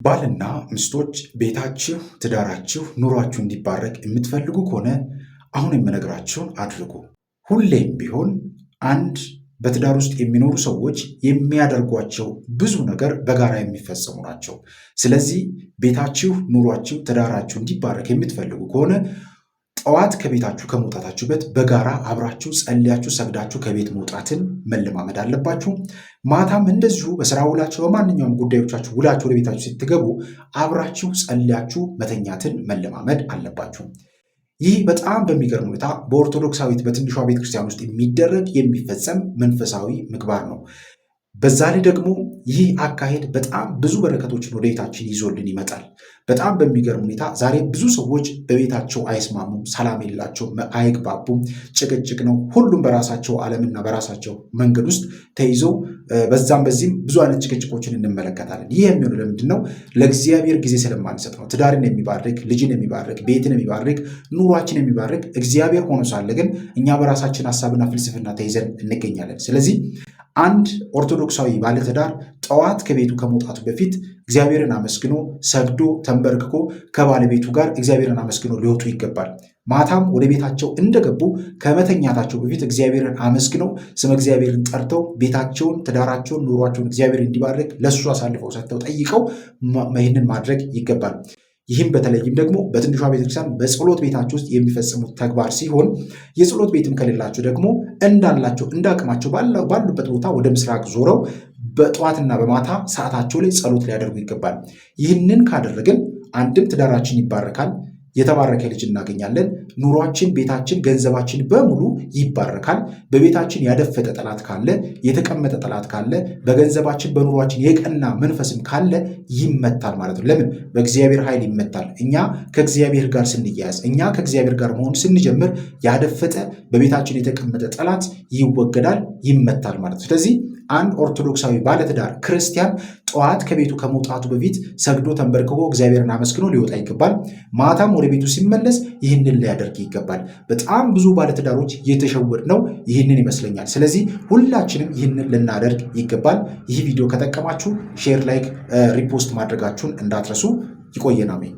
ባልና ሚስቶች ቤታችሁ፣ ትዳራችሁ፣ ኑሯችሁ እንዲባረክ የምትፈልጉ ከሆነ አሁን የምነግራችሁን አድርጉ። ሁሌም ቢሆን አንድ በትዳር ውስጥ የሚኖሩ ሰዎች የሚያደርጓቸው ብዙ ነገር በጋራ የሚፈጸሙ ናቸው። ስለዚህ ቤታችሁ፣ ኑሯችሁ፣ ትዳራችሁ እንዲባረክ የምትፈልጉ ከሆነ ጠዋት ከቤታችሁ ከመውጣታችሁ በፊት በጋራ አብራችሁ ጸልያችሁ ሰግዳችሁ ከቤት መውጣትን መለማመድ አለባችሁ። ማታም እንደዚሁ በስራ ውላችሁ በማንኛውም ጉዳዮቻችሁ ውላችሁ ወደ ቤታችሁ ስትገቡ አብራችሁ ጸልያችሁ መተኛትን መለማመድ አለባችሁ። ይህ በጣም በሚገርም ሁኔታ በኦርቶዶክሳዊት በትንሿ ቤተክርስቲያን ውስጥ የሚደረግ የሚፈጸም መንፈሳዊ ምግባር ነው። በዛ ላይ ደግሞ ይህ አካሄድ በጣም ብዙ በረከቶችን ወደ ቤታችን ይዞልን ይመጣል። በጣም በሚገርም ሁኔታ ዛሬ ብዙ ሰዎች በቤታቸው አይስማሙም፣ ሰላም የላቸውም፣ አይግባቡም፣ ጭቅጭቅ ነው። ሁሉም በራሳቸው ዓለምና በራሳቸው መንገድ ውስጥ ተይዘው በዛም በዚህም ብዙ አይነት ጭቅጭቆችን እንመለከታለን። ይህ የሚሆኑ ለምንድን ነው? ለእግዚአብሔር ጊዜ ስለማንሰጥ ነው። ትዳርን የሚባርክ ልጅን የሚባርክ ቤትን የሚባርክ ኑሯችን የሚባርክ እግዚአብሔር ሆኖ ሳለ ግን እኛ በራሳችን ሀሳብና ፍልስፍና ተይዘን እንገኛለን። ስለዚህ አንድ ኦርቶዶክሳዊ ባለትዳር ጠዋት ከቤቱ ከመውጣቱ በፊት እግዚአብሔርን አመስግኖ ሰግዶ ተንበርክኮ ከባለቤቱ ጋር እግዚአብሔርን አመስግኖ ሊወጡ ይገባል። ማታም ወደ ቤታቸው እንደገቡ ከመተኛታቸው በፊት እግዚአብሔርን አመስግነው ስመ እግዚአብሔርን ጠርተው ቤታቸውን፣ ትዳራቸውን፣ ኑሯቸውን እግዚአብሔር እንዲባርክ ለእሱ አሳልፈው ሰጥተው ጠይቀው ይህንን ማድረግ ይገባል። ይህም በተለይም ደግሞ በትንሿ ቤተክርስቲያን በጸሎት ቤታቸው ውስጥ የሚፈጽሙት ተግባር ሲሆን የጸሎት ቤትም ከሌላቸው ደግሞ እንዳላቸው እንዳቅማቸው ባሉበት ቦታ ወደ ምስራቅ ዞረው በጠዋትና በማታ ሰዓታቸው ላይ ጸሎት ሊያደርጉ ይገባል። ይህንን ካደረግን አንድም ትዳራችን ይባረካል፣ የተባረከ ልጅ እናገኛለን። ኑሯችን፣ ቤታችን፣ ገንዘባችን በሙሉ ይባረካል። በቤታችን ያደፈጠ ጠላት ካለ፣ የተቀመጠ ጠላት ካለ፣ በገንዘባችን በኑሯችን የቀና መንፈስም ካለ ይመታል ማለት ነው። ለምን? በእግዚአብሔር ኃይል ይመታል። እኛ ከእግዚአብሔር ጋር ስንያያዝ፣ እኛ ከእግዚአብሔር ጋር መሆን ስንጀምር ያደፈጠ በቤታችን የተቀመጠ ጠላት ይወገዳል፣ ይመታል ማለት ነው። ስለዚህ አንድ ኦርቶዶክሳዊ ባለትዳር ክርስቲያን ጠዋት ከቤቱ ከመውጣቱ በፊት ሰግዶ ተንበርክኮ እግዚአብሔርን አመስግኖ ሊወጣ ይገባል። ማታም ወደ ቤቱ ሲመለስ ይህንን ሊያደርግ ይገባል። በጣም ብዙ ባለትዳሮች የተሸወድነው ይህንን ይመስለኛል። ስለዚህ ሁላችንም ይህንን ልናደርግ ይገባል። ይህ ቪዲዮ ከጠቀማችሁ ሼር፣ ላይክ፣ ሪፖስት ማድረጋችሁን እንዳትረሱ። ይቆየን። አሜን።